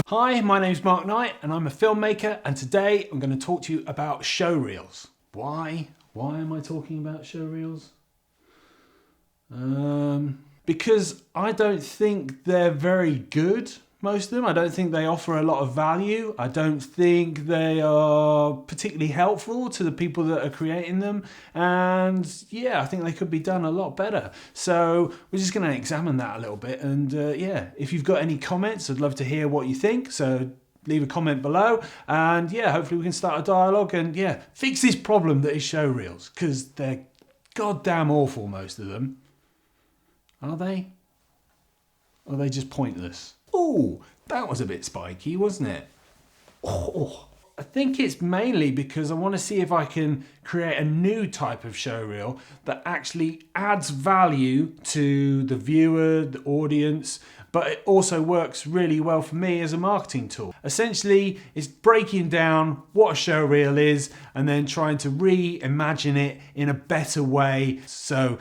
Hi, my name's Mark Knight and I'm a filmmaker, and today I'm going to talk to you about showreels. Why? Why am I talking about showreels? Because I don't think they're very good, most of them. I don't think they offer a lot of value. I don't think they are particularly helpful to the people that are creating them. And yeah, I think they could be done a lot better. So we're just going to examine that a little bit. And yeah, if you've got any comments, I'd love to hear what you think. So leave a comment below. And yeah, hopefully we can start a dialogue and yeah, fix this problem that is showreels, because they're goddamn awful, most of them. Are they? Or are they just pointless? Oh, that was a bit spiky, wasn't it? Oh, I think it's mainly because I want to see if I can create a new type of showreel that actually adds value to the viewer, the audience, but it also works really well for me as a marketing tool. Essentially, it's breaking down what a showreel is and then trying to reimagine it in a better way. So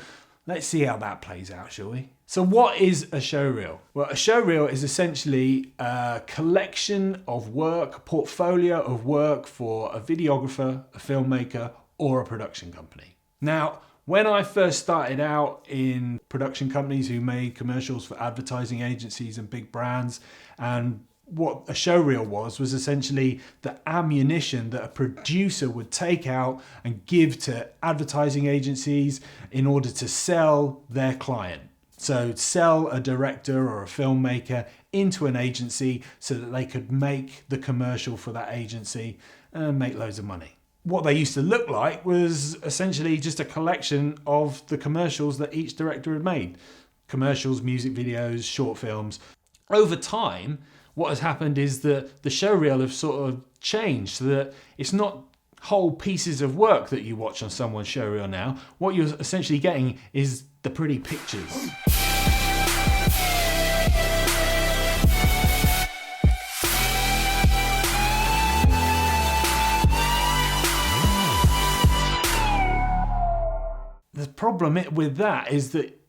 let's see how that plays out, shall we? So what is a showreel? Well, a showreel is essentially a collection of work, a portfolio of work for a videographer, a filmmaker, or a production company. Now, when I first started out in production companies who made commercials for advertising agencies and big brands, and what a showreel was essentially the ammunition that a producer would take out and give to advertising agencies in order to sell their client. So sell a director or a filmmaker into an agency so that they could make the commercial for that agency and make loads of money. What they used to look like was essentially just a collection of the commercials that each director had made. Commercials, music videos, short films. Over time, what has happened is that the showreel have sort of changed so that it's not whole pieces of work that you watch on someone's showreel now. What you're essentially getting is the pretty pictures. The problem with that is that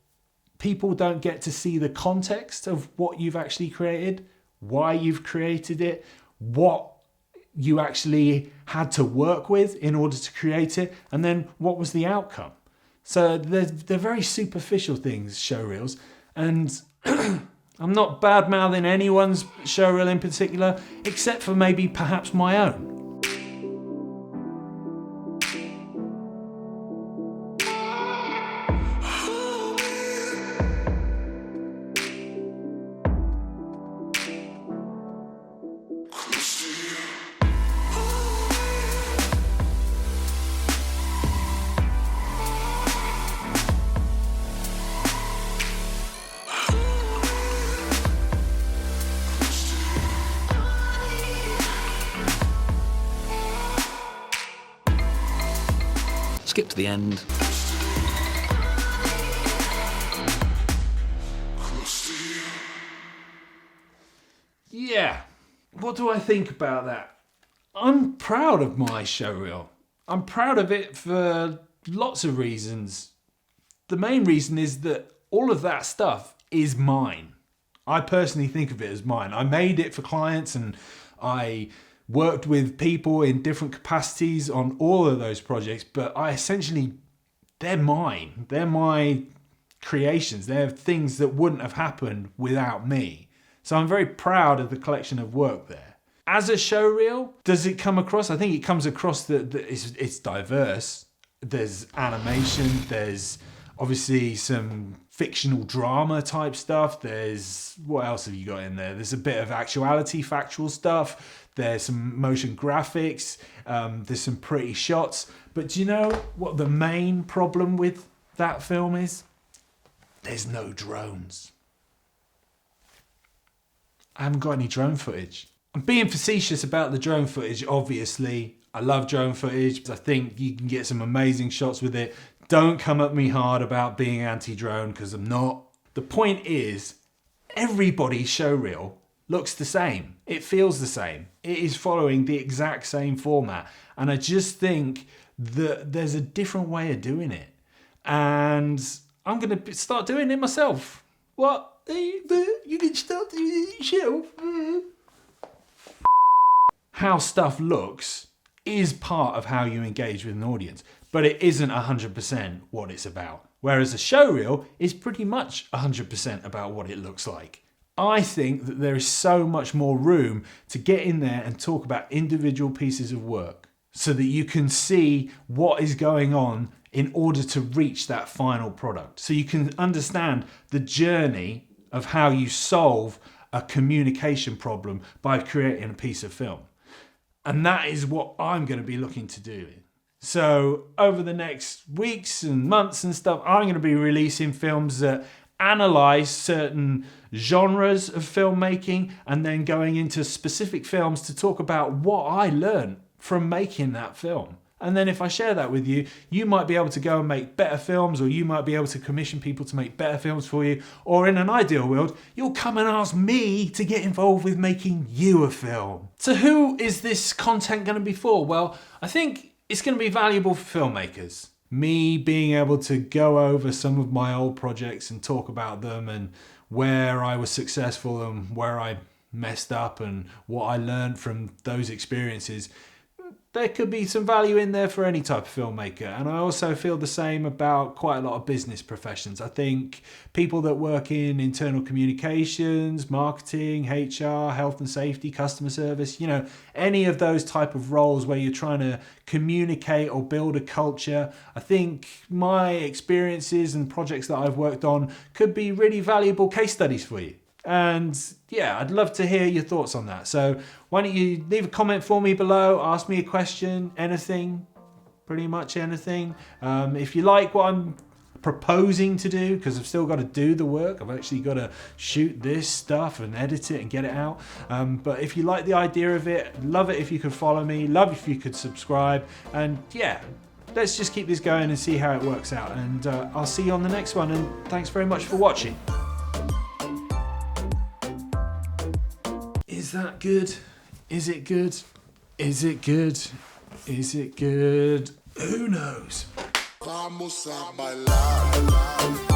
people don't get to see the context of what you've actually created, why you've created it, what you actually had to work with in order to create it, and then what was the outcome. So they're very superficial things, showreels, and I'm not bad-mouthing anyone's showreel in particular, except for maybe perhaps my own. Skip to the end. Yeah, what do I think about that? I'm proud of my showreel. I'm proud of it for lots of reasons. The main reason is that all of that stuff is mine. I personally think of it as mine. I made it for clients and I worked with people in different capacities on all of those projects, but they're mine. They're my creations. They're things that wouldn't have happened without me. So I'm very proud of the collection of work there. As a showreel, does it come across? I think it comes across that it's diverse. There's animation, there's obviously some fictional drama type stuff. What else have you got in there? There's a bit of actuality, factual stuff. There's some motion graphics. There's some pretty shots. But do you know what the main problem with that film is? There's no drones. I haven't got any drone footage. I'm being facetious about the drone footage, obviously. I love drone footage. I think you can get some amazing shots with it. Don't come at me hard about being anti-drone, because I'm not. The point is, everybody's showreel looks the same. It feels the same. It is following the exact same format. And I just think that there's a different way of doing it. And I'm going to start doing it myself. What? You can start doing it yourself. How stuff looks is part of how you engage with an audience, but it isn't 100% what it's about. Whereas a showreel is pretty much 100% about what it looks like. I think that there is so much more room to get in there and talk about individual pieces of work so that you can see what is going on in order to reach that final product. So you can understand the journey of how you solve a communication problem by creating a piece of film. And that is what I'm going to be looking to do. So over the next weeks and months and stuff, I'm going to be releasing films that analyze certain genres of filmmaking and then going into specific films to talk about what I learned from making that film. And then if I share that with you, you might be able to go and make better films, or you might be able to commission people to make better films for you. Or in an ideal world, you'll come and ask me to get involved with making you a film. So who is this content going to be for? Well, I think it's going to be valuable for filmmakers. Me being able to go over some of my old projects and talk about them and where I was successful and where I messed up and what I learned from those experiences. There could be some value in there for any type of filmmaker. And I also feel the same about quite a lot of business professions. I think people that work in internal communications, marketing, HR, health and safety, customer service, any of those type of roles where you're trying to communicate or build a culture. I think my experiences and projects that I've worked on could be really valuable case studies for you. And yeah, I'd love to hear your thoughts on that. So why don't you leave a comment for me below, ask me a question, anything, pretty much anything. If you like what I'm proposing to do, because I've still got to do the work, I've actually got to shoot this stuff and edit it and get it out. But if you like the idea of it, love it if you could follow me, love if you could subscribe. And yeah, let's just keep this going and see how it works out. And I'll see you on the next one. And thanks very much for watching. Is that good? Is it good? Is it good? Is it good? Who knows? Vamos a bailar.